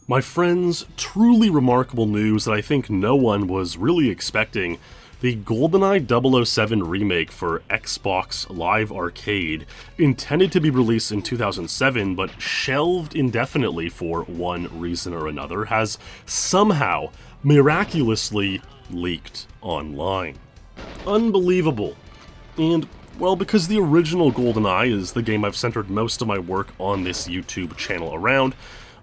My friends, truly remarkable news that I think no one was really expecting. The GoldenEye 007 remake for Xbox Live Arcade, intended to be released in 2007 but shelved indefinitely for one reason or another, has somehow, miraculously, leaked online. Unbelievable. And, well, because the original GoldenEye is the game I've centered most of my work on this YouTube channel around,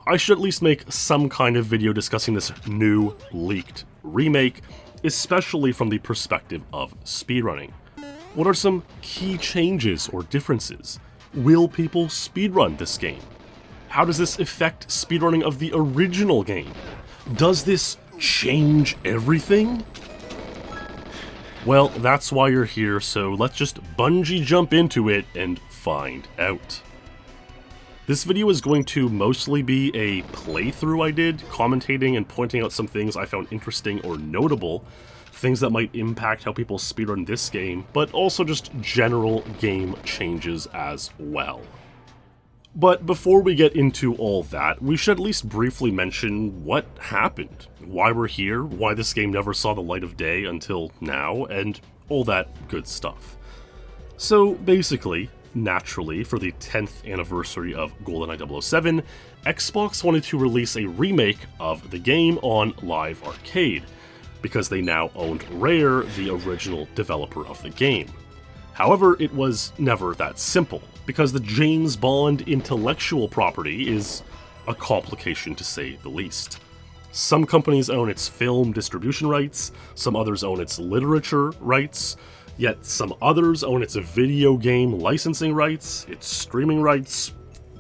I should at least make some kind of video discussing this new, leaked remake, especially from the perspective of speedrunning. What are some key changes or differences? Will people speedrun this game? How does this affect speedrunning of the original game? Does this change everything? Well, that's why you're here, so let's just bungee jump into it and find out. This video is going to mostly be a playthrough I did, commentating and pointing out some things I found interesting or notable, things that might impact how people speedrun this game, but also just general game changes as well. But before we get into all that, we should at least briefly mention what happened, why we're here, why this game never saw the light of day until now, and all that good stuff. So basically, naturally, for the 10th anniversary of GoldenEye 007, Xbox wanted to release a remake of the game on Live Arcade, because they now owned Rare, the original developer of the game. However, it was never that simple, because the James Bond intellectual property is a complication to say the least. Some companies own its film distribution rights, some others own its literature rights, yet some others own its video game licensing rights, its streaming rights,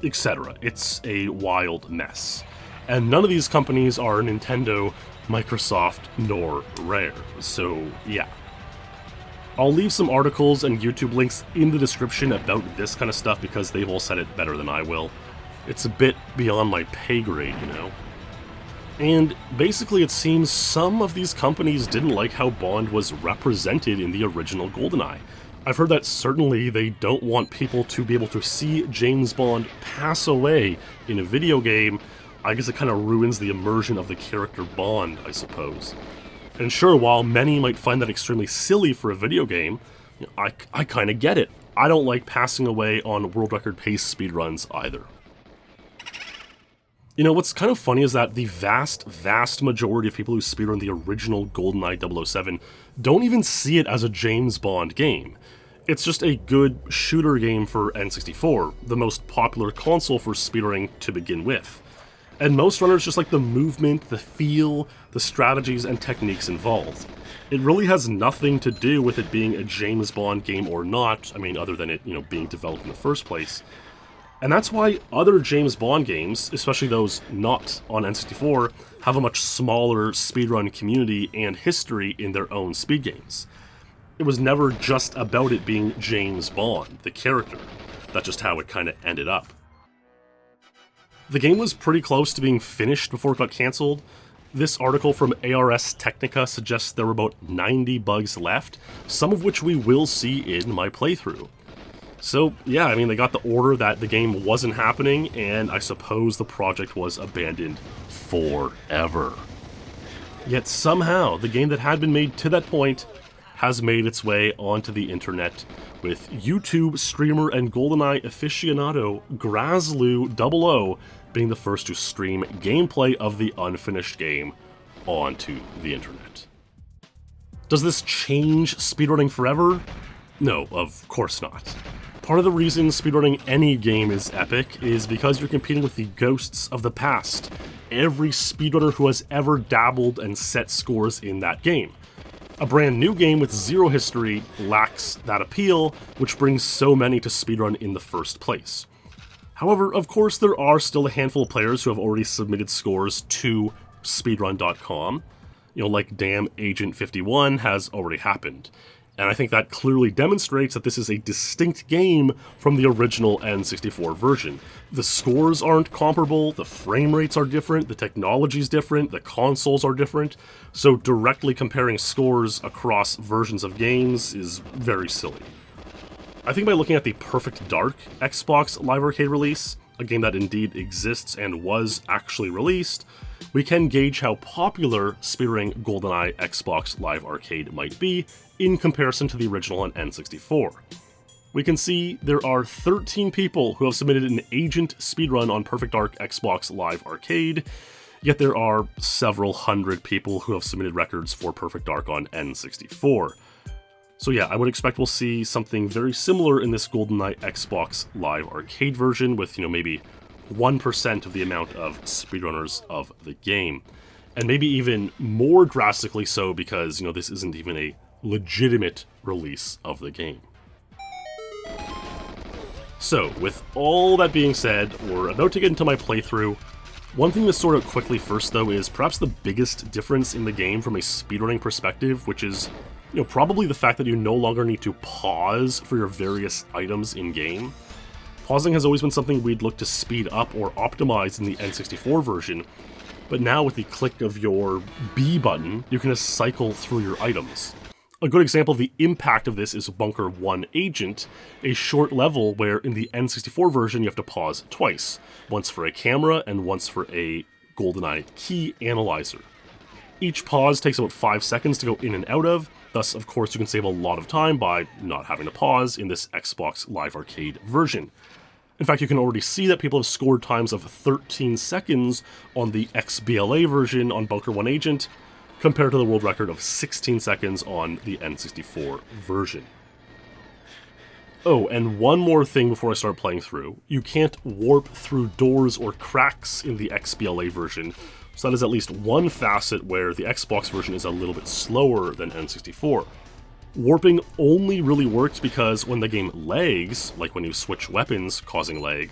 etc. It's a wild mess. And none of these companies are Nintendo, Microsoft, nor Rare, so yeah. I'll leave some articles and YouTube links in the description about this kind of stuff because they've all said it better than I will. It's a bit beyond my pay grade, you know. And basically it seems some of these companies didn't like how Bond was represented in the original GoldenEye. I've heard that certainly they don't want people to be able to see James Bond pass away in a video game. I guess it kind of ruins the immersion of the character Bond, I suppose. And sure, while many might find that extremely silly for a video game, I kind of get it. I don't like passing away on world record pace speedruns either. You know, what's kind of funny is that the vast majority of people who speedrun the original GoldenEye 007 don't even see it as a James Bond game. It's just a good shooter game for N64, the most popular console for speedrunning to begin with. And most runners just like the movement, the feel, the strategies, and techniques involved. It really has nothing to do with it being a James Bond game or not, I mean, other than it, being developed in the first place. And that's why other James Bond games, especially those not on N64, have a much smaller speedrun community and history in their own speed games. It was never just about it being James Bond, the character. That's just how it kind of ended up. The game was pretty close to being finished before it got cancelled. This article from ARS Technica suggests there were about 90 bugs left, some of which we will see in my playthrough. So yeah, I mean, they got the order that the game wasn't happening, and I suppose the project was abandoned forever. Yet somehow, the game that had been made to that point has made its way onto the internet, with YouTube streamer and GoldenEye aficionado Grazlu00 being the first to stream gameplay of the unfinished game onto the internet. Does this change speedrunning forever? No, of course not. Part of the reason speedrunning any game is epic is because you're competing with the ghosts of the past, every speedrunner who has ever dabbled and set scores in that game. A brand new game with zero history lacks that appeal, which brings so many to speedrun in the first place. However, of course, there are still a handful of players who have already submitted scores to speedrun.com. Like Damn Agent 51 has already happened. And I think that clearly demonstrates that this is a distinct game from the original N64 version. The scores aren't comparable, the frame rates are different, the technology's different, the consoles are different, so directly comparing scores across versions of games is very silly. I think by looking at the Perfect Dark Xbox Live Arcade release, a game that indeed exists and was actually released, we can gauge how popular Speedrunning GoldenEye Xbox Live Arcade might be in comparison to the original on N64. We can see there are 13 people who have submitted an agent speedrun on Perfect Dark Xbox Live Arcade, yet there are several hundred people who have submitted records for Perfect Dark on N64. So yeah, I would expect we'll see something very similar in this GoldenEye Xbox Live Arcade version with, maybe 1% of the amount of speedrunners of the game. And maybe even more drastically so because, this isn't even a legitimate release of the game. So, with all that being said, we're about to get into my playthrough. One thing to sort out quickly first, though, is perhaps the biggest difference in the game from a speedrunning perspective, which is, probably the fact that you no longer need to pause for your various items in-game. Pausing has always been something we'd look to speed up or optimize in the N64 version, but now with the click of your B button, you can just cycle through your items. A good example of the impact of this is Bunker 1 Agent, a short level where in the N64 version you have to pause twice, once for a camera and once for a GoldenEye key analyzer. Each pause takes about 5 seconds to go in and out of, thus of course you can save a lot of time by not having to pause in this Xbox Live Arcade version. In fact, you can already see that people have scored times of 13 seconds on the XBLA version on Bunker 1 Agent, compared to the world record of 16 seconds on the N64 version. Oh, and one more thing before I start playing through. You can't warp through doors or cracks in the XBLA version, so that is at least one facet where the Xbox version is a little bit slower than N64. Warping only really works because when the game lags, like when you switch weapons causing lag,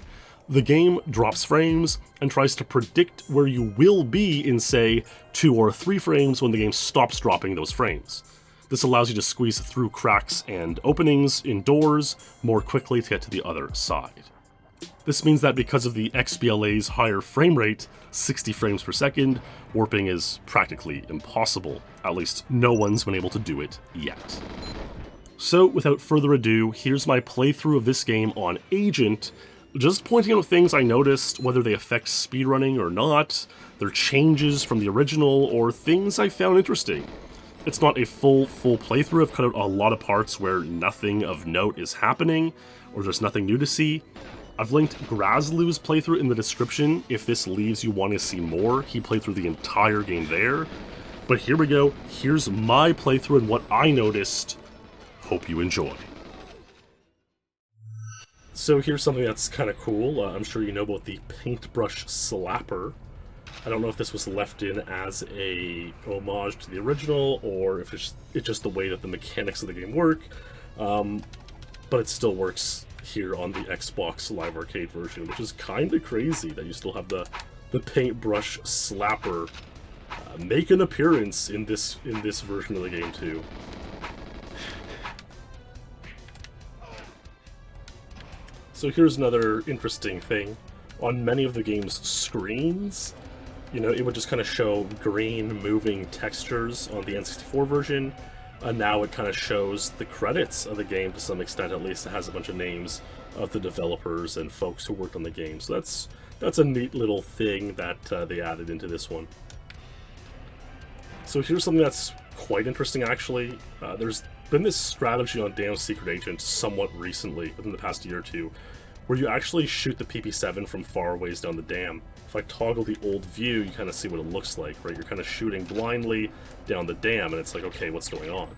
the game drops frames and tries to predict where you will be in, say, 2 or 3 frames when the game stops dropping those frames. This allows you to squeeze through cracks and openings in doors more quickly to get to the other side. This means that because of the XBLA's higher frame rate, 60 frames per second, warping is practically impossible. At least no one's been able to do it yet. So without further ado, here's my playthrough of this game on Agent, just pointing out things I noticed, whether they affect speedrunning or not, their changes from the original, or things I found interesting. It's not a full playthrough. I've cut out a lot of parts where nothing of note is happening, or there's nothing new to see. I've linked Grazlu's playthrough in the description if this leaves you wanting to see more. He played through the entire game there. But here we go. Here's my playthrough and what I noticed. Hope you enjoy. So here's something that's kind of cool. I'm sure you know about the paintbrush slapper. I don't know if this was left in as a homage to the original, or if it's just the way that the mechanics of the game work, but it still works here on the Xbox Live Arcade version, which is kind of crazy that you still have the paintbrush slapper make an appearance in this version of the game too. So here's another interesting thing. On many of the game's screens, it would just kind of show green moving textures on the N64 version, and now it kind of shows the credits of the game to some extent. At least it has a bunch of names of the developers and folks who worked on the game. So that's a neat little thing that they added into this one. So here's something that's quite interesting actually. There's been this strategy on Damn Secret Agent somewhat recently, within the past year or two, where you actually shoot the PP7 from far ways down the dam. If I toggle the old view, you kind of see what it looks like, right? You're kind of shooting blindly down the dam, and it's like, okay, what's going on?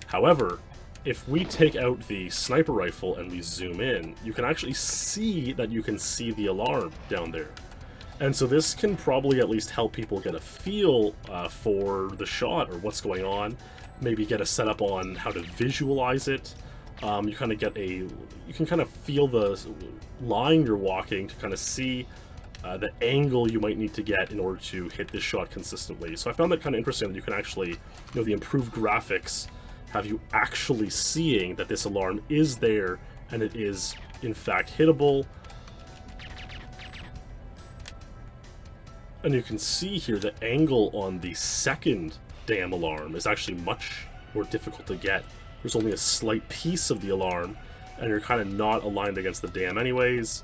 However, if we take out the sniper rifle and we zoom in, you can actually see that you can see the alarm down there. And so this can probably at least help people get a feel for the shot or what's going on, maybe get a setup on how to visualize it. You kind of you can kind of feel the line you're walking to kind of see the angle you might need to get in order to hit this shot consistently. So I found that kind of interesting that you can actually, the improved graphics have you actually seeing that this alarm is there and it is in fact hittable. And you can see here the angle on the second dam alarm is actually much more difficult to get. There's only a slight piece of the alarm, and you're kind of not aligned against the dam anyways.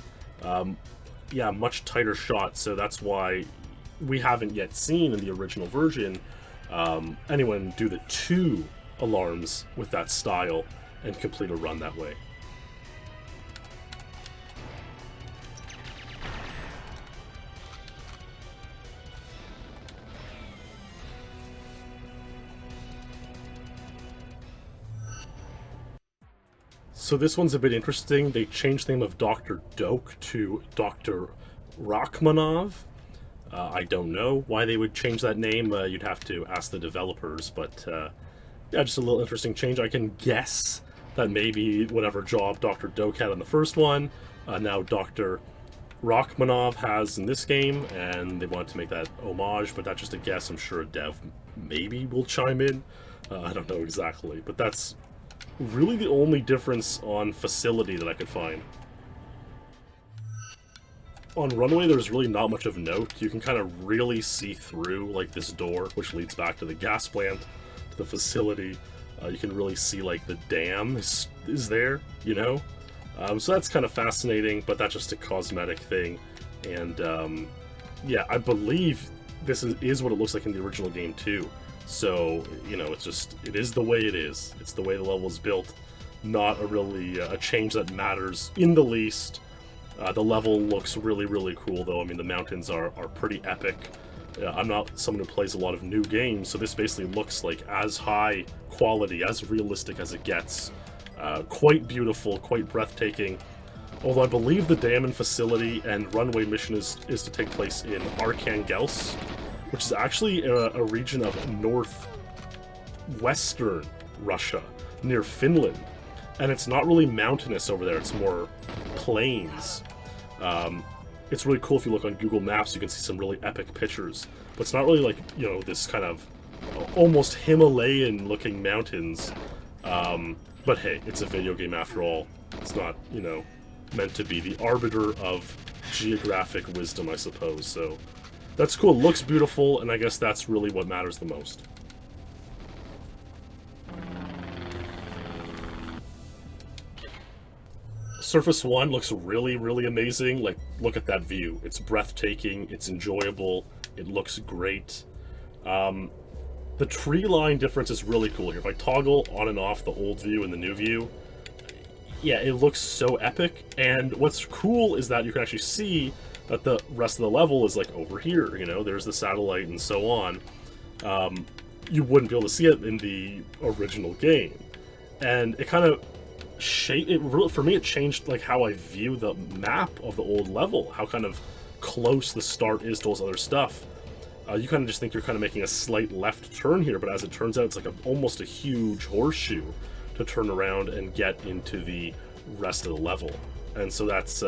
yeah, much tighter shot, so that's why we haven't yet seen in the original version anyone do the 2 alarms with that style and complete a run that way. So this one's a bit interesting. They changed the name of Dr. Doke to Dr. Rachmanov. I don't know why they would change that name. You'd have to ask the developers, but yeah, just a little interesting change. I can guess that maybe whatever job Dr. Doke had in the first one, now Dr. Rachmanov has in this game, and they wanted to make that homage, but that's just a guess. I'm sure a dev maybe will chime in. I don't know exactly, but that's really the only difference on facility that I could find. On Runway, there's really not much of note. You can kind of really see through, like, this door, which leads back to the gas plant, to the facility. You can really see, like, the dam is there, you know? So that's kind of fascinating, but that's just a cosmetic thing. And, yeah, I believe this is what it looks like in the original game, too. So, you know, it's just, it is the way it is. It's the way the level is built. Not a really a change that matters in the least. The level looks really, really cool, though. I mean, the mountains are pretty epic. I'm not someone who plays a lot of new games, so this basically looks like as high quality, as realistic as it gets. Quite beautiful, quite breathtaking. Although I believe the dam and facility and runway mission is to take place in Arkhangelsk, which is actually a region of northwestern Russia, near Finland. And it's not really mountainous over there, it's more plains. It's really cool if you look on Google Maps, you can see some really epic pictures. But it's not really like, you know, this kind of almost Himalayan-looking mountains. But hey, it's a video game after all. It's not, you know, meant to be the arbiter of geographic wisdom, I suppose. So that's cool. It looks beautiful, and I guess that's really what matters the most. Surface 1 looks really, really amazing. Like, look at that view. It's breathtaking, it's enjoyable, it looks great. The tree line difference is really cool here. If I toggle on and off the old view and the new view, yeah, it looks so epic. And what's cool is that you can actually see that the rest of the level is like over here, you know, there's the satellite and so on. You wouldn't be able to see it in the original game. And it kind of for me, it changed like how I view the map of the old level, how kind of close the start is to all this other stuff. You kind of just think you're kind of making a slight left turn here, but as it turns out, it's like almost a huge horseshoe to turn around and get into the rest of the level. And so that's,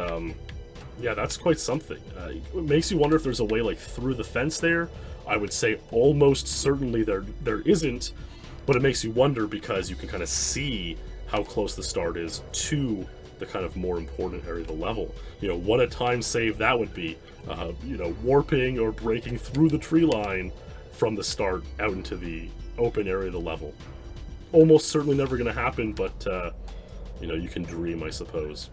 yeah, that's quite something. It makes you wonder if there's a way like through the fence there. I would say almost certainly there isn't, but it makes you wonder because you can kind of see how close the start is to the kind of more important area of the level. You know, what a time save that would be, you know, warping or breaking through the tree line from the start out into the open area of the level. Almost certainly never going to happen, but, you know, you can dream, I suppose.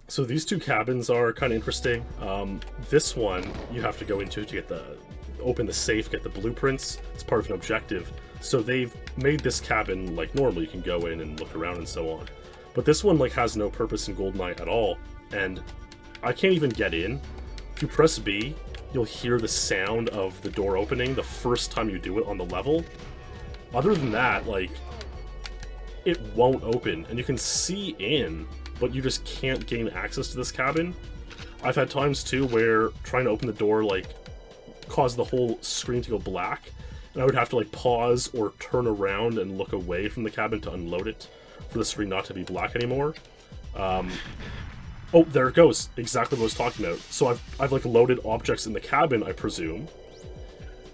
So these two cabins are kind of interesting. This one you have to go into to get open the safe, get the blueprints. It's part of an objective. So they've made this cabin like normal. You can go in and look around and so on. But this one like has no purpose in GoldenEye at all. And I can't even get in. If you press B, you'll hear the sound of the door opening the first time you do it on the level. Other than that, like, it won't open. And you can see in, but you just can't gain access to this cabin. I've had times too where trying to open the door like caused the whole screen to go black. And I would have to like pause or turn around and look away from the cabin to unload it for the screen not to be black anymore. Oh, there it goes. Exactly what I was talking about. So I've like loaded objects in the cabin, I presume.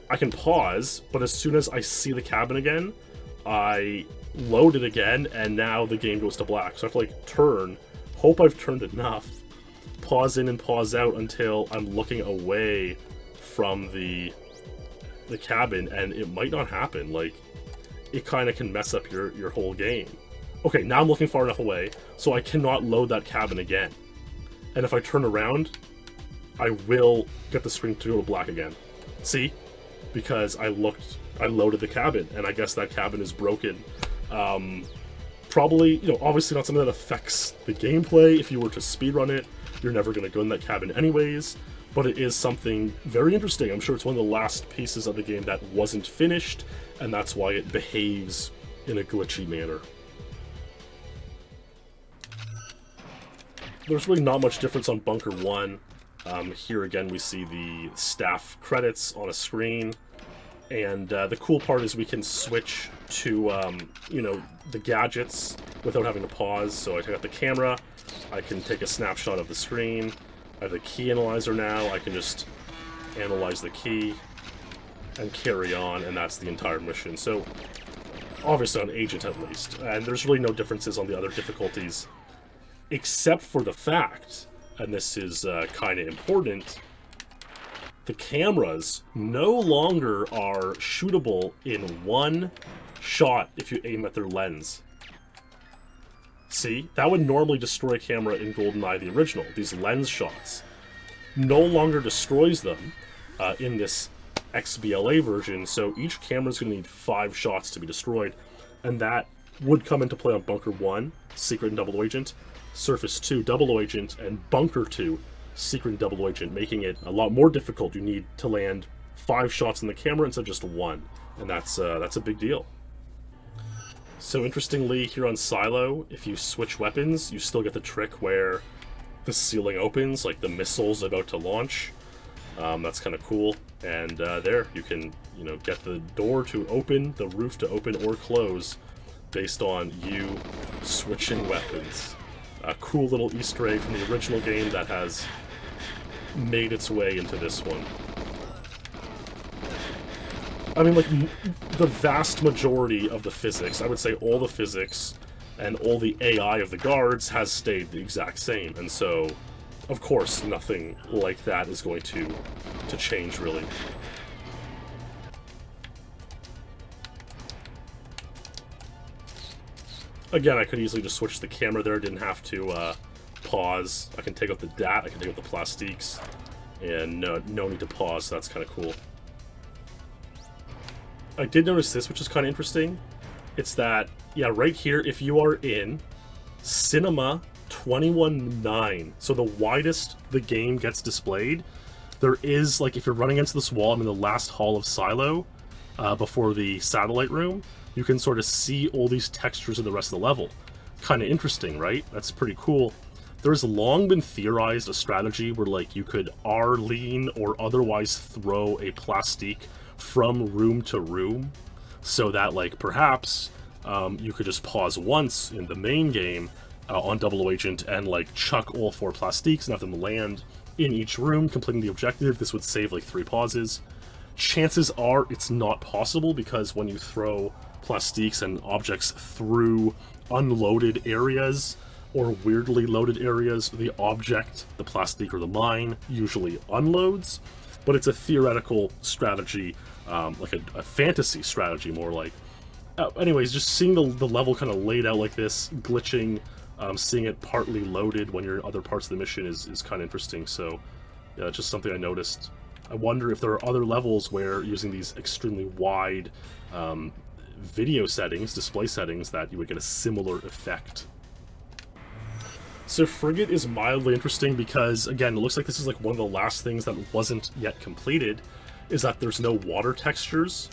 I can pause, but as soon as I see the cabin again, I load it again, and now the game goes to black. So I have to like turn, hope I've turned enough, pause in and pause out until I'm looking away from the cabin, and it might not happen. Like, it kind of can mess up your whole game. Okay, now I'm looking far enough away, so I cannot load that cabin again. and if I turn around, I will get the screen to go to black again. See? Because I loaded the cabin, and I guess that cabin is broken. Probably, you know, obviously not something that affects the gameplay. If you were to speedrun it, you're never going to go in that cabin anyways, but it is something very interesting. I'm sure it's one of the last pieces of the game that wasn't finished, and that's why it behaves in a glitchy manner. There's really not much difference on Bunker 1. Here again we see the staff credits on a screen, and the cool part is we can switch to, you know, the gadgets without having to pause. So I take out the camera, I can take a snapshot of the screen, I have the key analyzer now, I can just analyze the key and carry on, and that's the entire mission. So obviously on Agent at least, and there's really no differences on the other difficulties, except for the fact, and this is kind of important, the cameras no longer are shootable in one shot if you aim at their lens. See? That would normally destroy a camera in GoldenEye, the original. These lens shots no longer destroys them in this XBLA version, so each camera is going to need 5 shots to be destroyed, and that would come into play on Bunker 1, Secret and Double Agent, Surface 2, Double Agent, and Bunker 2, Secret and Double Agent, making it a lot more difficult. You need to land 5 shots in the camera instead of just 1, and that's a big deal. So interestingly, here on Silo, if you switch weapons, you still get the trick where the ceiling opens, like the missile's about to launch. That's kind of cool. And there, you can, you know, get the door to open, the roof to open or close, based on you switching weapons. A cool little Easter egg from the original game that has made its way into this one. I mean, like, the vast majority of the physics, I would say all the physics and all the AI of the guards has stayed the exact same, and so, of course, nothing like that is going to change, really. Again, I could easily just switch the camera there, didn't have to pause. I can take out the DAT, I can take out the plastiques, and no need to pause, so that's kind of cool. I did notice this, which is kind of interesting. It's that, yeah, right here, if you are in Cinema 21:9, so the widest the game gets displayed, there is, like, if you're running against this wall, I'm in the last hall of Silo, before the satellite room, you can sort of see all these textures of the rest of the level. Kind of interesting, right? That's pretty cool. There's long been theorized a strategy where, like, you could R-lean or otherwise throw a plastique from room to room, so that, like, perhaps you could just pause once in the main game on Double Agent and, like, chuck all 4 plastiques and have them land in each room, completing the objective. This would save, like, 3 pauses. Chances are it's not possible, because when you throw plastiques and objects through unloaded areas or weirdly loaded areas, the object, the plastique or the mine, usually unloads. But it's a theoretical strategy, like a fantasy strategy, more like. Anyways, just seeing the level kind of laid out like this, glitching, seeing it partly loaded when you're in other parts of the mission is kind of interesting. So, yeah, it's just something I noticed. I wonder if there are other levels where using these extremely wide video settings, display settings, that you would get a similar effect. So Frigate is mildly interesting because, again, it looks like this is like one of the last things that wasn't yet completed, is that there's no water textures.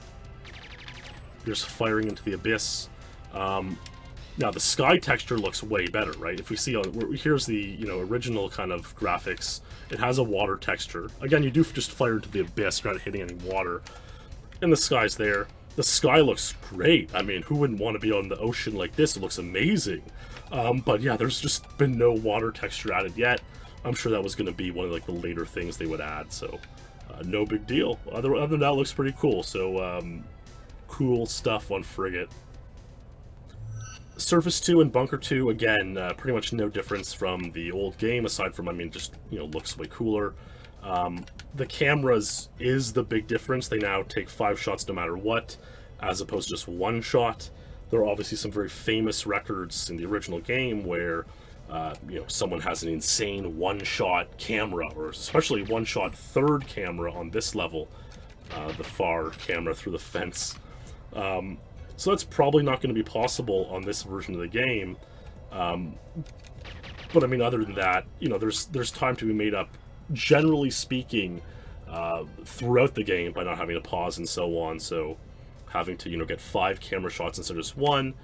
You're just firing into the abyss. Now the sky texture looks way better, right? If we see, here's the, you know, original kind of graphics. It has a water texture. Again, you do just fire into the abyss, you're not hitting any water. And the sky's there. The sky looks great. I mean, who wouldn't want to be on the ocean like this? It looks amazing. But yeah, there's just been no water texture added yet. I'm sure that was going to be one of, like, the later things they would add, so no big deal. Other than that, it looks pretty cool. So cool stuff on Frigate. Surface 2 and Bunker 2, again, pretty much no difference from the old game, aside from, I mean, just, you know, looks way cooler. The cameras is the big difference. They now take 5 shots no matter what, as opposed to just 1 shot. There are obviously some very famous records in the original game where you know, someone has an insane one-shot camera, or especially one-shot third camera on this level, the far camera through the fence. So that's probably not going to be possible on this version of the game. But I mean, other than that, you know, there's time to be made up, generally speaking, throughout the game by not having to pause and so on. So having to, you know, get 5 camera shots instead of just 1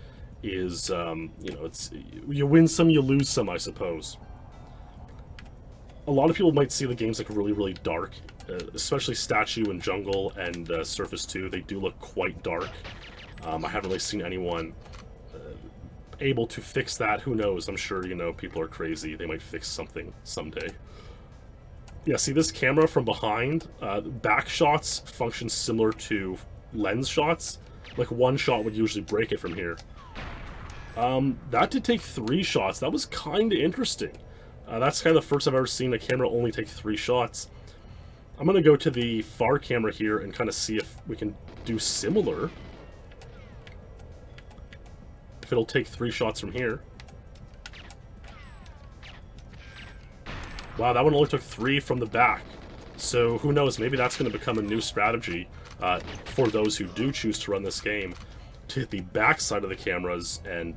is, you know, it's, you win some, you lose some, I suppose. A lot of people might see the games like really, really dark, especially Statue and Jungle and Surface 2. They do look quite dark. I haven't really seen anyone able to fix that. Who knows? I'm sure, you know, people are crazy. They might fix something someday. Yeah, see this camera from behind? Back shots function similar to lens shots. Like, one shot would usually break it from here. That did take 3 shots. That was kind of interesting. That's kind of the first I've ever seen a camera only take 3 shots. I'm going to go to the far camera here and kind of see if we can do similar. If it'll take 3 shots from here. Wow, that one only took 3 from the back. So who knows, maybe that's going to become a new strategy for those who do choose to run this game, to hit the back side of the cameras and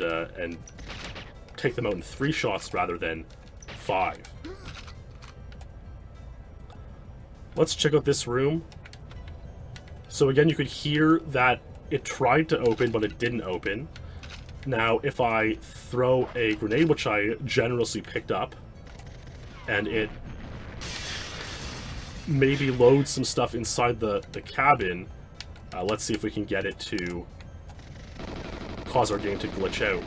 take them out in 3 shots rather than 5. Let's check out this room. So again, you could hear that it tried to open, but it didn't open. Now, if I throw a grenade, which I generously picked up, and it maybe loads some stuff inside the cabin, let's see if we can get it to cause our game to glitch out.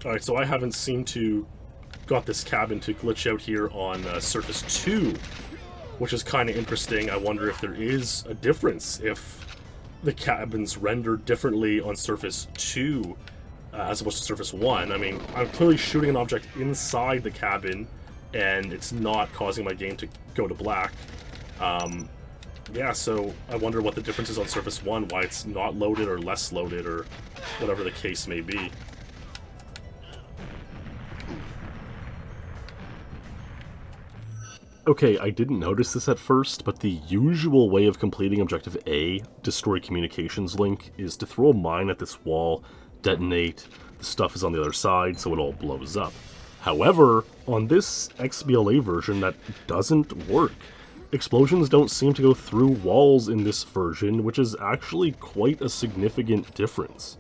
Alright, so I haven't seemed to got this cabin to glitch out here on Surface 2, which is kind of interesting. I wonder if there is a difference, if the cabin's rendered differently on Surface 2 as opposed to Surface 1. I mean, I'm clearly shooting an object inside the cabin, and it's not causing my game to go to black. Yeah, so I wonder what the difference is on Surface 1, why it's not loaded or less loaded, or whatever the case may be. Okay, I didn't notice this at first, but the usual way of completing Objective A, Destroy Communications Link, is to throw a mine at this wall, detonate, the stuff is on the other side, so it all blows up. However, on this XBLA version, that doesn't work. Explosions don't seem to go through walls in this version, which is actually quite a significant difference.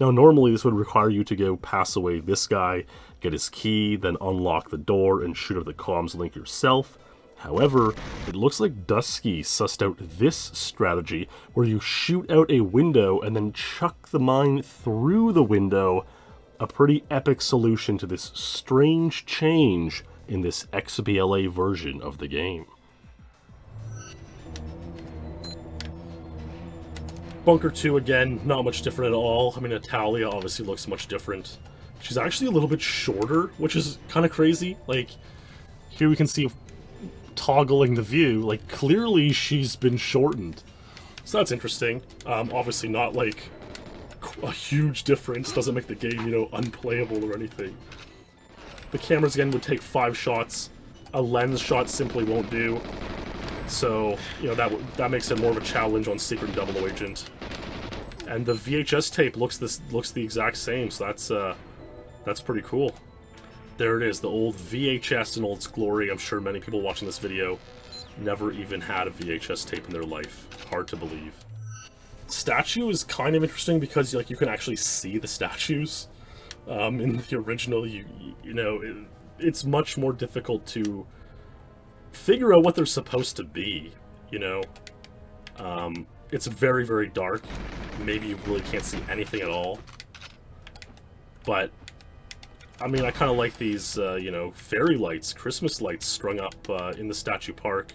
Now, normally this would require you to go pass away this guy, get his key, then unlock the door and shoot out the comms link yourself. However, it looks like Dusky sussed out this strategy, where you shoot out a window and then chuck the mine through the window. A pretty epic solution to this strange change in this XBLA version of the game. Bunker 2 again, not much different at all. I mean, Natalia obviously looks much different. She's actually a little bit shorter, which is kind of crazy. Like, here we can see toggling the view, like, clearly she's been shortened. So that's interesting. Obviously not, like, a huge difference. Doesn't make the game, you know, unplayable or anything. The cameras, again, would take 5 shots. A lens shot simply won't do. So, you know, that makes it more of a challenge on Secret Double Agent. And the VHS tape looks the exact same, so that's pretty cool. There it is, the old VHS in all its glory. I'm sure many people watching this video never even had a VHS tape in their life. Hard to believe. Statue is kind of interesting because, like, you can actually see the statues. In the original, you know, it's much more difficult to figure out what they're supposed to be, you know. It's very, very dark. Maybe you really can't see anything at all. But I mean, I kind of like these, you know, fairy lights, Christmas lights strung up in the statue park.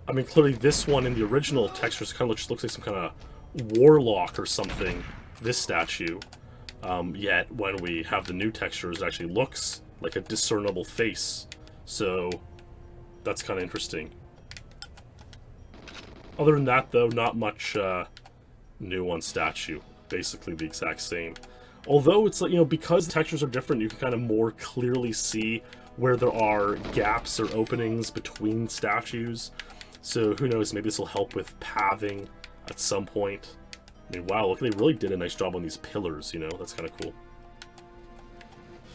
I mean, clearly this one in the original textures kind of just looks like some kind of warlock or something, this statue. Yet, when we have the new textures, it actually looks like a discernible face. So, that's kind of interesting. Other than that, though, not much new on statue. Basically the exact same. Although it's like, you know, because the textures are different, you can kind of more clearly see where there are gaps or openings between statues. So who knows, maybe this will help with pathing at some point. I mean, wow, look, they really did a nice job on these pillars, you know, that's kind of cool.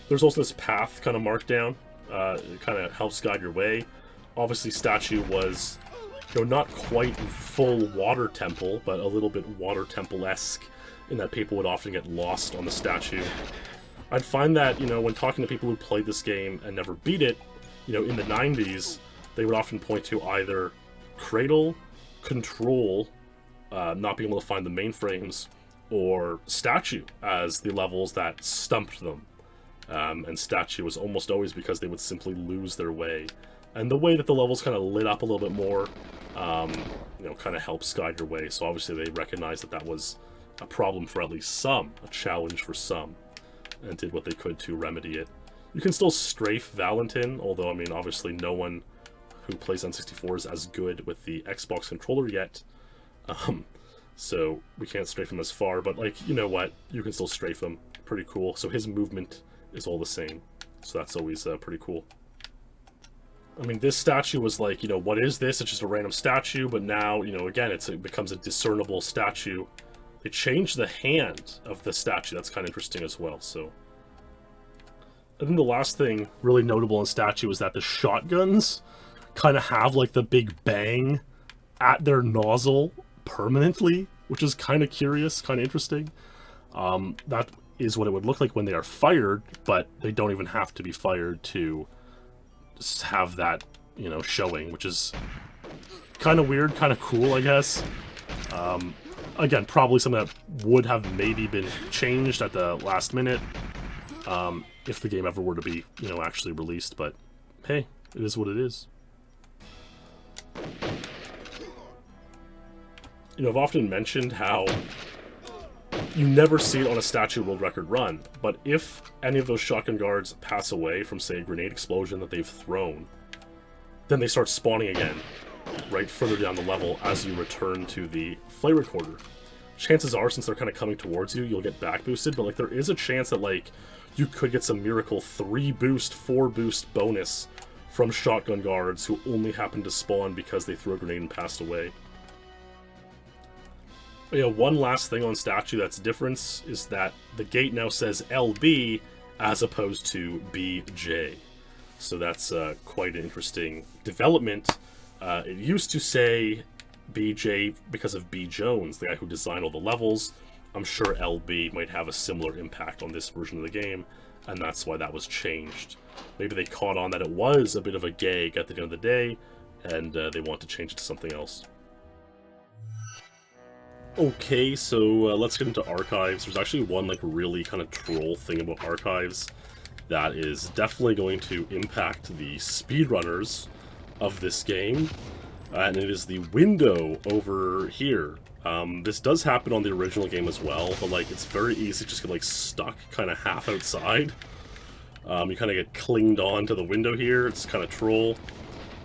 There's also this path kind of marked down. It kind of helps guide your way. Obviously, statue was, you know, not quite full water temple, but a little bit water temple-esque, in that people would often get lost on the statue. I'd find that, you know, when talking to people who played this game and never beat it, you know, in the 90s, they would often point to either Cradle, Control, not being able to find the mainframes, or Statue as the levels that stumped them. And Statue was almost always because they would simply lose their way. And the way that the levels kind of lit up a little bit more, you know, kind of helps guide your way. So obviously they recognized that that was a problem for at least some, a challenge for some, and did what they could to remedy it. You can still strafe Valentin, although, I mean, obviously no one who plays N64 is as good with the Xbox controller yet. So we can't strafe him as far, but, like, you know what? You can still strafe him. Pretty cool. So his movement is all the same. So that's always pretty cool. I mean, this statue was like, you know, what is this? It's just a random statue, but now, you know, again, it becomes a discernible statue. They changed the hand of the statue. That's kind of interesting as well, so. I think the last thing really notable in statue is that the shotguns kind of have, like, the big bang at their nozzle permanently, which is kind of curious, kind of interesting. That is what it would look like when they are fired, but they don't even have to be fired to have that, you know, showing, which is kind of weird, kind of cool, I guess. Again, probably something that would have maybe been changed at the last minute, if the game ever were to be, you know, actually released, but hey, it is what it is. You know, I've often mentioned how you never see it on a statue world record run, but if any of those shotgun guards pass away from, say, a grenade explosion that they've thrown, then they start spawning again, right further down the level as you return to the flight recorder. Chances are, since they're kind of coming towards you, you'll get back boosted, but, like, there is a chance that, like, you could get some miracle 3 boost, 4 boost bonus from shotgun guards who only happen to spawn because they threw a grenade and passed away. But, yeah, one last thing on statue that's different is that the gate now says LB as opposed to BJ. So that's quite an interesting development. It used to say BJ because of B. Jones, the guy who designed all the levels. I'm sure LB might have a similar impact on this version of the game, and that's why that was changed. Maybe they caught on that it was a bit of a gag at the end of the day, and they want to change it to something else. Okay, so let's get into archives. There's actually one, like, really kind of troll thing about archives that is definitely going to impact the speedrunners of this game, and it is the window over here. This does happen on the original game as well, but, like, it's very easy to just get, like, stuck kind of half outside. You kind of get clinged on to the window here. It's kind of troll.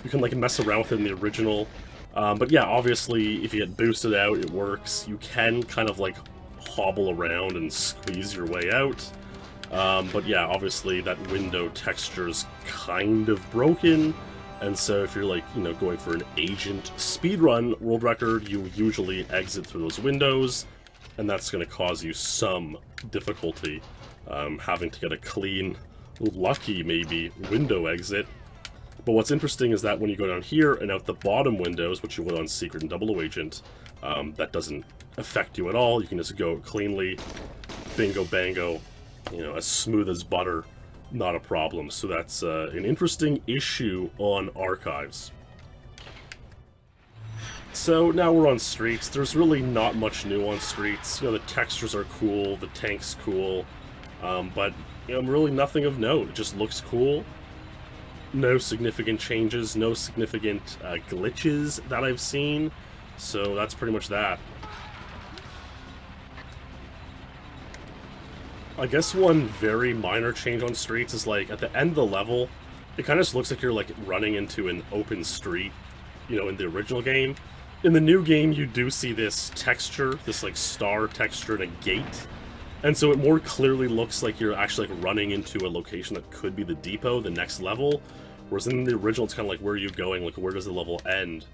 You can, like, mess around with it in the original. But yeah, obviously, if you get boosted out, it works. You can kind of, like, hobble around and squeeze your way out. But yeah, obviously, that window texture is kind of broken. And so if you're, like, you know, going for an agent speedrun world record, you usually exit through those windows. And that's going to cause you some difficulty, having to get a clean, lucky, maybe, window exit. But what's interesting is that when you go down here and out the bottom windows, which you would on Secret and Double O Agent, that doesn't affect you at all. You can just go cleanly, bingo bango, you know, as smooth as butter, not a problem. So that's an interesting issue on archives. So now we're on streets. There's really not much new on streets. You know, the textures are cool, the tank's cool, but, you know, really nothing of note. It just looks cool. No significant changes, no significant glitches that I've seen, so that's pretty much that. I guess one very minor change on streets is, like, at the end of the level, it kind of just looks like you're, like, running into an open street, you know, in the original game. In the new game, you do see this texture, this, like, star texture and a gate And so it more clearly looks like you're actually like running into a location that could be the depot, the next level. Whereas in the original, it's kind of like, where are you going? Like, where does the level end?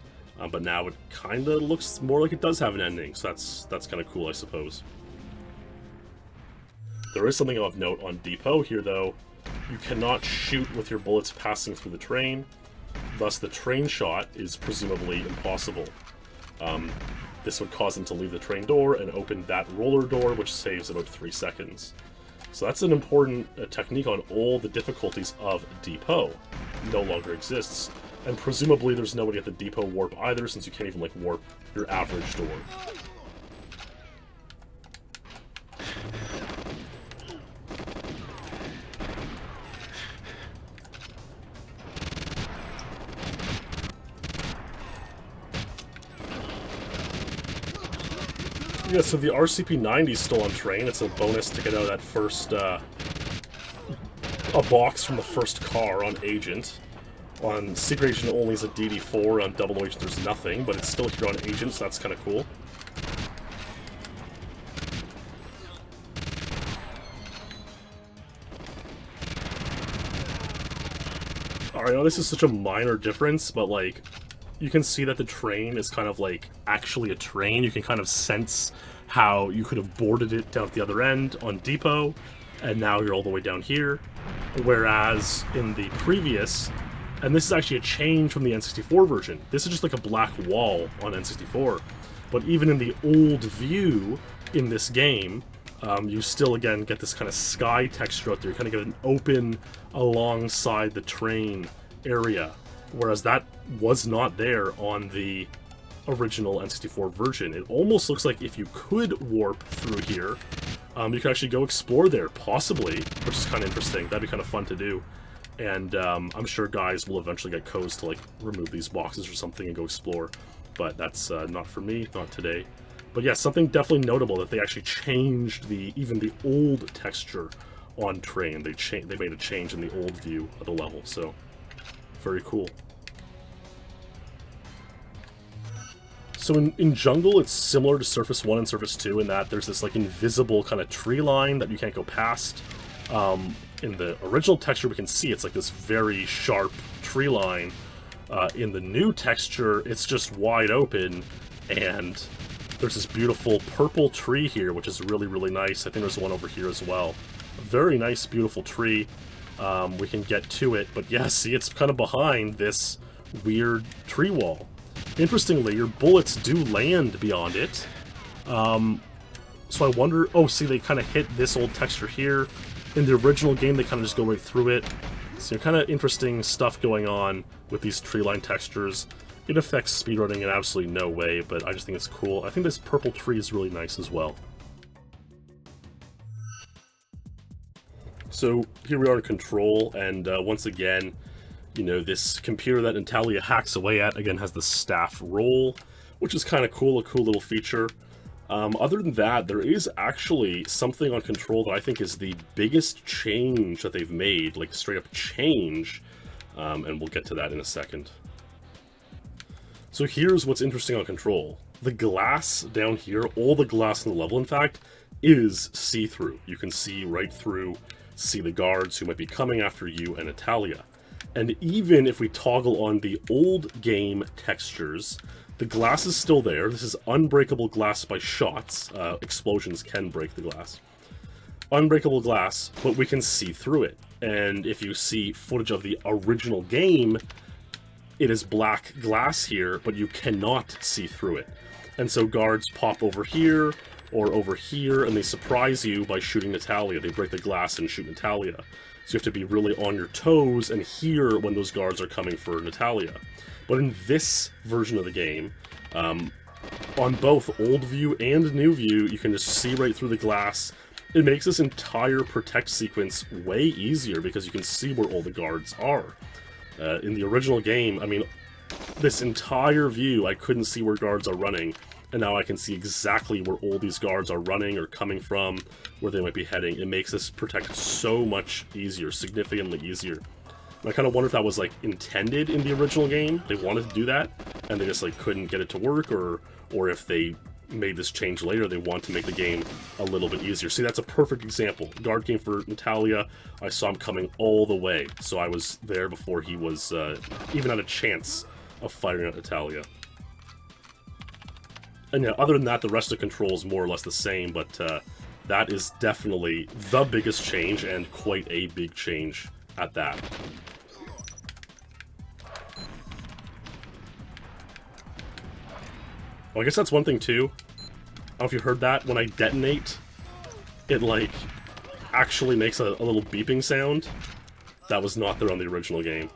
But now it kind of looks more like it does have an ending, so that's kind of cool, I suppose. There is something of note on Depot here, though. You cannot shoot with your bullets passing through the train, thus the train shot is presumably impossible. This would cause them to leave the train door and open that roller door, which saves about 3 seconds. So that's an important technique on all the difficulties of Depot. No longer exists. And presumably there's nobody at the Depot warp either, since you can't even, like, warp your average door. Yeah, so the RCP-90 is still on train. It's a bonus to get out of that first, a box from the first car on Agent. On Secret Agent only is a DD4, on Double Agent there's nothing, but it's still here on Agent, so that's kind of cool. Alright, now this is such a minor difference, but like, you can see that the train is kind of like actually a train. You can kind of sense how you could have boarded it down at the other end on Depot, and now you're all the way down here. Whereas in the previous, and this is actually a change from the N64 version, this is just like a black wall on N64. But even in the old view in this game, you still, again, get this kind of sky texture out there. You kind of get an open alongside the train area. Whereas that was not there on the original N64 version. It almost looks like if you could warp through here, you could actually go explore there, possibly, which is kind of interesting. That'd be kind of fun to do. And I'm sure guys will eventually get codes to, like, remove these boxes or something and go explore. But that's not for me, not today. But yeah, something definitely notable that they actually changed even the old texture on train. They made a change in the old view of the level, so very cool. So in Jungle, it's similar to Surface 1 and Surface 2 in that there's this like invisible kind of tree line that you can't go past. In the original texture, we can see it's like this very sharp tree line. In the new texture, it's just wide open, and there's this beautiful purple tree here, which is really, really nice. I think there's one over here as well. A very nice, beautiful tree. We can get to it, but yeah, see, it's kind of behind this weird tree wall. Interestingly, your bullets do land beyond it. So I wonder... Oh, see, they kind of hit this old texture here. In the original game, they kind of just go right through it. So kind of interesting stuff going on with these tree line textures. It affects speedrunning in absolutely no way, but I just think it's cool. I think this purple tree is really nice as well. So here we are in Control, and once again, you know, this computer that Natalia hacks away at, again, has the staff roll, which is kind of cool, a cool little feature. Other than that, there is actually something on Control that I think is the biggest change that they've made, like straight up change, and we'll get to that in a second. So here's what's interesting on Control. The glass down here, all the glass in the level, in fact, is see-through. You can see right through, see the guards who might be coming after you and Natalia. And even if we toggle on the old game textures, the glass is still there. This is unbreakable glass by shots. Explosions can break the glass. Unbreakable glass, but we can see through it. And if you see footage of the original game, it is black glass here, but you cannot see through it. And so guards pop over here or over here, and they surprise you by shooting Natalia. They break the glass and shoot Natalia. So you have to be really on your toes and hear when those guards are coming for Natalia. But in this version of the game, on both old view and new view, you can just see right through the glass. It makes this entire protect sequence way easier because you can see where all the guards are. In the original game, I mean, this entire view, I couldn't see where guards are running, and now I can see exactly where all these guards are running or coming from, where they might be heading. It makes this protect so much easier, significantly easier. And I kind of wonder if that was, like, intended in the original game. They wanted to do that, and they just, like, couldn't get it to work, or if they made this change later, they want to make the game a little bit easier. See, that's a perfect example. Guard came for Natalia. I saw him coming all the way, so I was there before he was even had a chance of firing at Natalia. And yeah, other than that, the rest of the control is more or less the same, but that is definitely the biggest change, and quite a big change at that. Well, I guess that's one thing too. I don't know if you heard that. When I detonate, it like actually makes a little beeping sound. That was not there on the original game.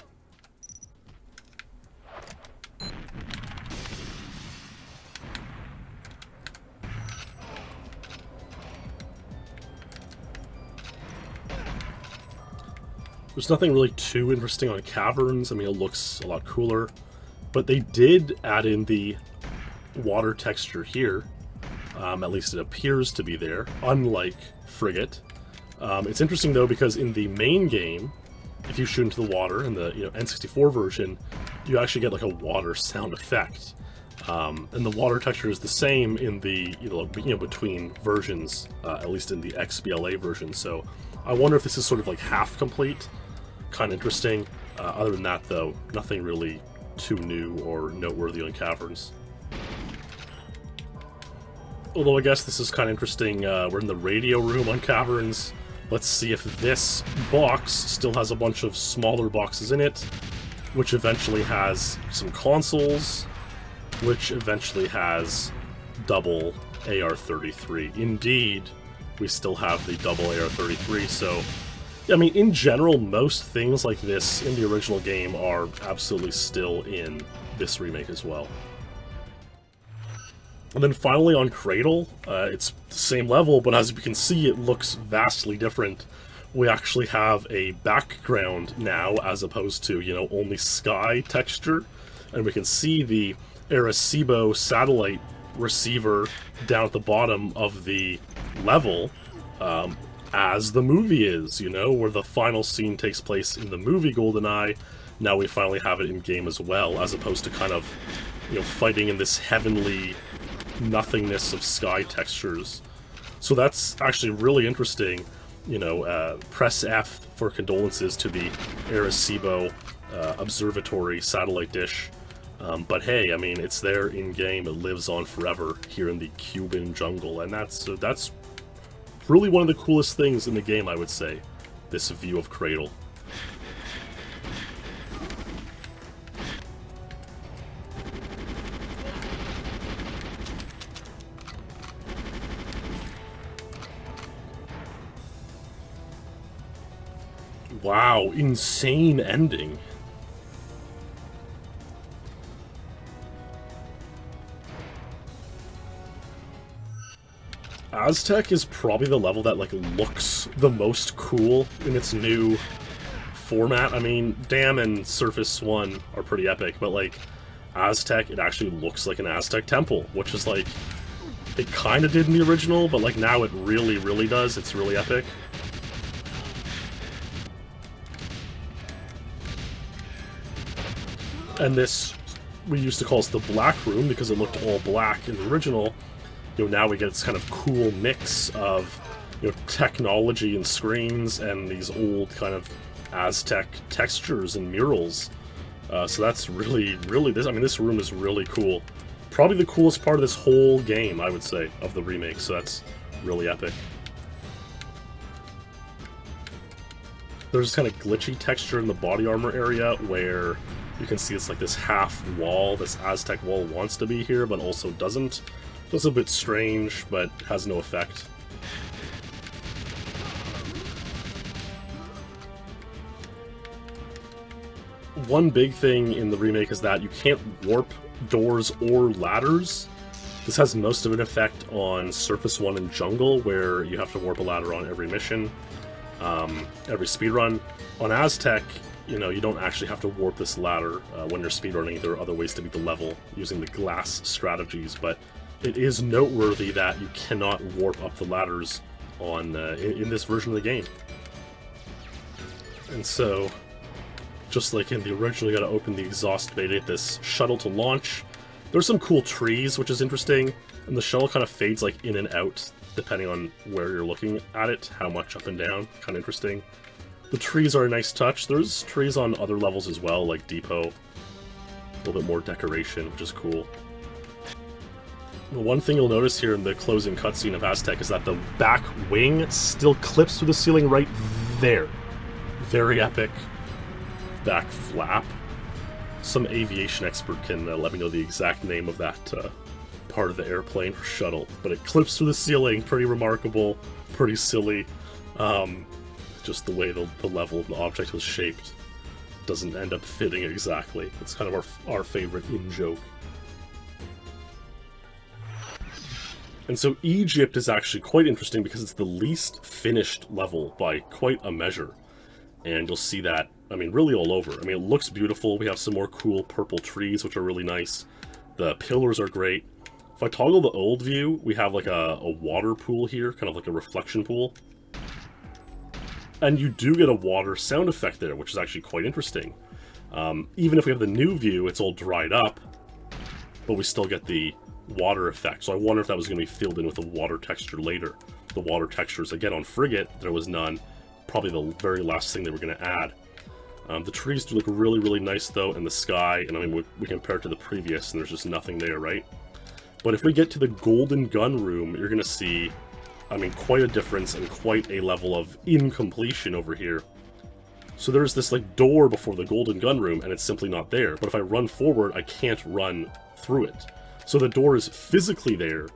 There's nothing really too interesting on Caverns. I mean, it looks a lot cooler. But they did add in the water texture here. At least it appears to be there, unlike Frigate. It's interesting though, because in the main game, if you shoot into the water in the N64 version, you actually get like a water sound effect. And the water texture is the same in the between versions, at least in the XBLA version. So I wonder if this is sort of like half complete. Kind of interesting. Other than that though, nothing really too new or noteworthy on Caverns. Although I guess this is kind of interesting, we're in the radio room on Caverns. Let's see if this box still has a bunch of smaller boxes in it, which eventually has some consoles, which eventually has double AR-33. Indeed, we still have the double AR-33, so I mean, in general, most things like this in the original game are absolutely still in this remake as well. And then finally on Cradle, it's the same level, but as you can see, it looks vastly different. We actually have a background now, as opposed to, only sky texture. And we can see the Arecibo satellite receiver down at the bottom of the level, as the movie is, where the final scene takes place in the movie GoldenEye. Now we finally have it in-game as well, as opposed to kind of, fighting in this heavenly nothingness of sky textures. So that's actually really interesting. Press F for condolences to the Arecibo observatory satellite dish. But hey, I mean, it's there in-game. It lives on forever here in the Cuban jungle, and that's really one of the coolest things in the game, I would say, this view of Cradle. Wow, insane ending. Aztec is probably the level that looks the most cool in its new format. I mean, Dam and Surface 1 are pretty epic, but Aztec, it actually looks like an Aztec temple, which is it kind of did in the original, but now it really, really does. It's really epic. And this, we used to call this the Black Room because it looked all black in the original. Now we get this kind of cool mix of, technology and screens and these old kind of Aztec textures and murals. So that's really, really, this room is really cool. Probably the coolest part of this whole game, I would say, of the remake, so that's really epic. There's this kind of glitchy texture in the body armor area where you can see it's this half wall, this Aztec wall wants to be here, but also doesn't. So it's a bit strange, but has no effect. One big thing in the remake is that you can't warp doors or ladders. This has most of an effect on Surface 1 and Jungle, where you have to warp a ladder on every mission, every speedrun. On Aztec, you don't actually have to warp this ladder when you're speedrunning. There are other ways to beat the level using the glass strategies, but it is noteworthy that you cannot warp up the ladders on in this version of the game. And so, just like in the original, you gotta open the exhaust bay to get this shuttle to launch. There's some cool trees, which is interesting. And the shuttle kind of fades like in and out, depending on where you're looking at it, how much up and down. Kind of interesting. The trees are a nice touch. There's trees on other levels as well, like Depot. A little bit more decoration, which is cool. The one thing you'll notice here in the closing cutscene of Aztec is that the back wing still clips through the ceiling right there. Very epic back flap. Some aviation expert can let me know the exact name of that part of the airplane or shuttle, but it clips through the ceiling. Pretty remarkable, pretty silly. Just the way the level of the object was shaped doesn't end up fitting exactly. It's kind of our favorite in-joke. And so Egypt is actually quite interesting because it's the least finished level by quite a measure. And you'll see that, I mean, really all over. I mean, it looks beautiful. We have some more cool purple trees, which are really nice. The pillars are great. If I toggle the old view, we have like a water pool here, kind of like a reflection pool. And you do get a water sound effect there, which is actually quite interesting. Even if we have the new view, it's all dried up, but we still get the water effect. So I wonder if that was going to be filled in with a water texture later. The water textures, again, on Frigate, there was none. Probably the very last thing they were going to add. The trees do look really, really nice, though, in the sky. And I mean, we compare it to the previous, and there's just nothing there, right? But if we get to the Golden Gun Room, you're going to see, I mean, quite a difference and quite a level of incompletion over here. So there's this, like, door before the Golden Gun Room, and it's simply not there. But if I run forward, I can't run through it. So the door is physically there.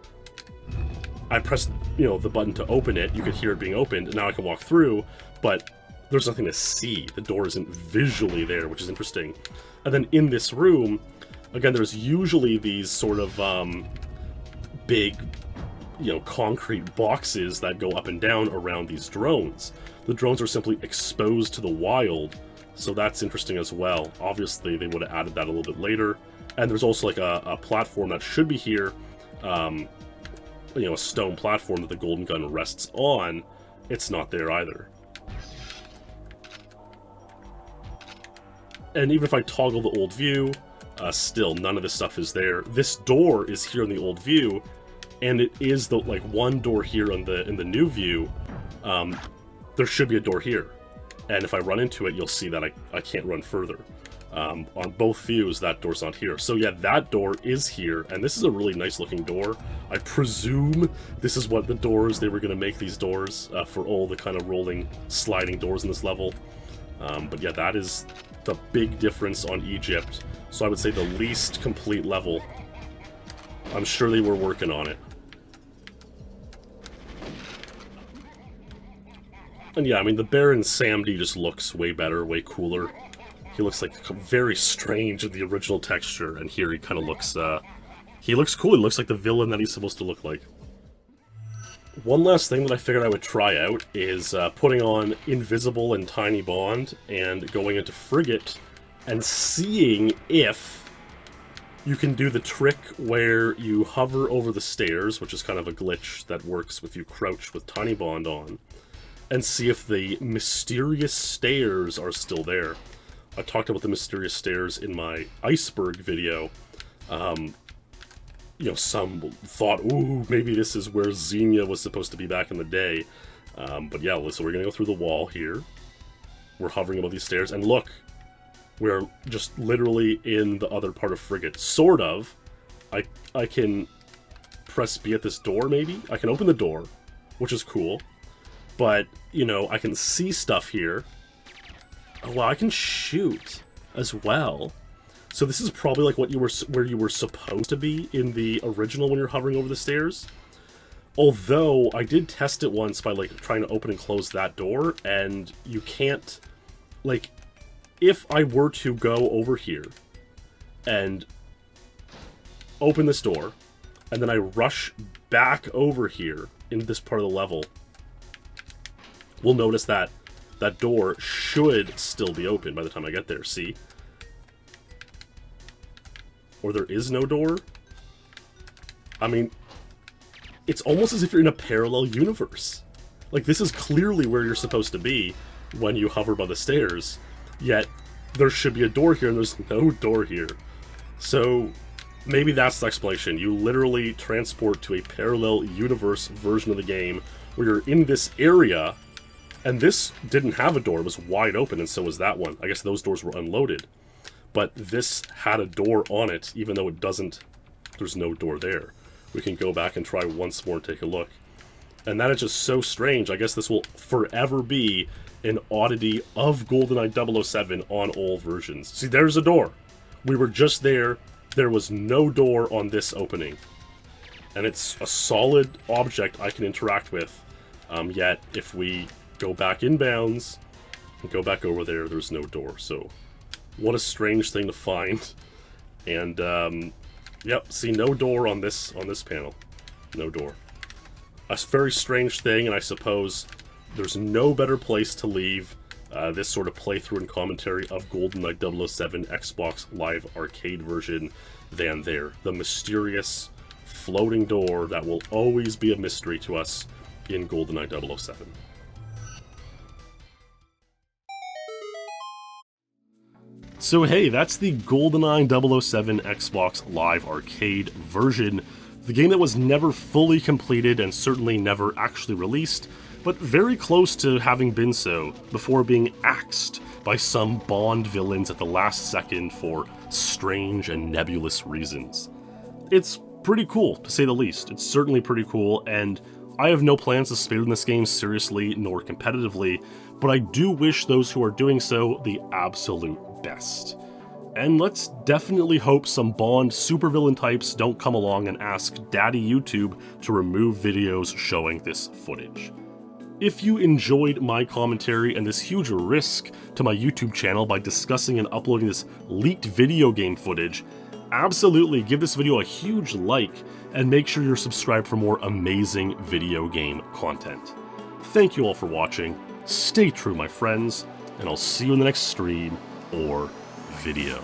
I pressed, you know, the button to open it. You could hear it being opened, and now I can walk through, but there's nothing to see. The door isn't visually there, which is interesting. And then in this room, again, there's usually these sort of big, you know, concrete boxes that go up and down around these drones. The drones are simply exposed to the wild, so that's interesting as well. Obviously, they would have added that a little bit later. And there's also like a platform that should be here, you know, a stone platform that the Golden Gun rests on. It's not there either. And even if I toggle the old view, still none of this stuff is there. This door is here in the old view, and it is the like one door here in the new view. There should be a door here, and if I run into it, you'll see that I can't run further. On both views, that door's not here. So yeah, that door is here, and this is a really nice looking door. I presume this is what the doors, they were going to make these doors for all the kind of rolling, sliding doors in this level. But yeah, that is the big difference on Egypt. So I would say the least complete level. I'm sure they were working on it. And yeah, I mean, the Baron Samedi just looks way better, way cooler. He looks like very strange in the original texture, and here he kind of looks, he looks cool. He looks like the villain that he's supposed to look like. One last thing that I figured I would try out is putting on Invisible and Tiny Bond and going into Frigate and seeing if you can do the trick where you hover over the stairs, which is kind of a glitch that works if you crouch with Tiny Bond on, and see if the mysterious stairs are still there. I talked about the mysterious stairs in my iceberg video. You know, some thought, ooh, maybe this is where Xenia was supposed to be back in the day. But yeah, so we're going to go through the wall here. We're hovering above these stairs, and look, we're just literally in the other part of Frigate. Sort of. I can press B at this door, maybe? I can open the door, which is cool. But, you know, I can see stuff here. Oh, wow, I can shoot as well. So this is probably like what you were, where you were supposed to be in the original when you're hovering over the stairs. Although I did test it once by like trying to open and close that door, and you can't, like, if I were to go over here and open this door, and then I rush back over here into this part of the level, we'll notice that that door should still be open by the time I get there, see? Or there is no door? I mean, it's almost as if you're in a parallel universe. Like, this is clearly where you're supposed to be when you hover by the stairs, yet there should be a door here and there's no door here. So, maybe that's the explanation. You literally transport to a parallel universe version of the game where you're in this area, and this didn't have a door. It was wide open, and so was that one. I guess those doors were unloaded. But this had a door on it, even though it doesn't. There's no door there. We can go back and try once more and take a look. And that is just so strange. I guess this will forever be an oddity of GoldenEye 007 on all versions. See, there's a door. We were just there. There was no door on this opening. And it's a solid object I can interact with. Yet, if we go back inbounds and go back over there, there's no door. So, what a strange thing to find. And, yep, see, no door on this panel. No door. A very strange thing, and I suppose there's no better place to leave this sort of playthrough and commentary of GoldenEye 007 Xbox Live Arcade version than there. The mysterious floating door that will always be a mystery to us in GoldenEye 007. So hey, that's the GoldenEye 007 Xbox Live Arcade version. The game that was never fully completed and certainly never actually released, but very close to having been so before being axed by some Bond villains at the last second for strange and nebulous reasons. It's pretty cool, to say the least. It's certainly pretty cool, and I have no plans to speedrun this game seriously nor competitively, but I do wish those who are doing so the absolute best. And let's definitely hope some Bond supervillain types don't come along and ask Daddy YouTube to remove videos showing this footage. If you enjoyed my commentary and this huge risk to my YouTube channel by discussing and uploading this leaked video game footage, absolutely give this video a huge like and make sure you're subscribed for more amazing video game content. Thank you all for watching, stay true my friends, and I'll see you in the next stream or video.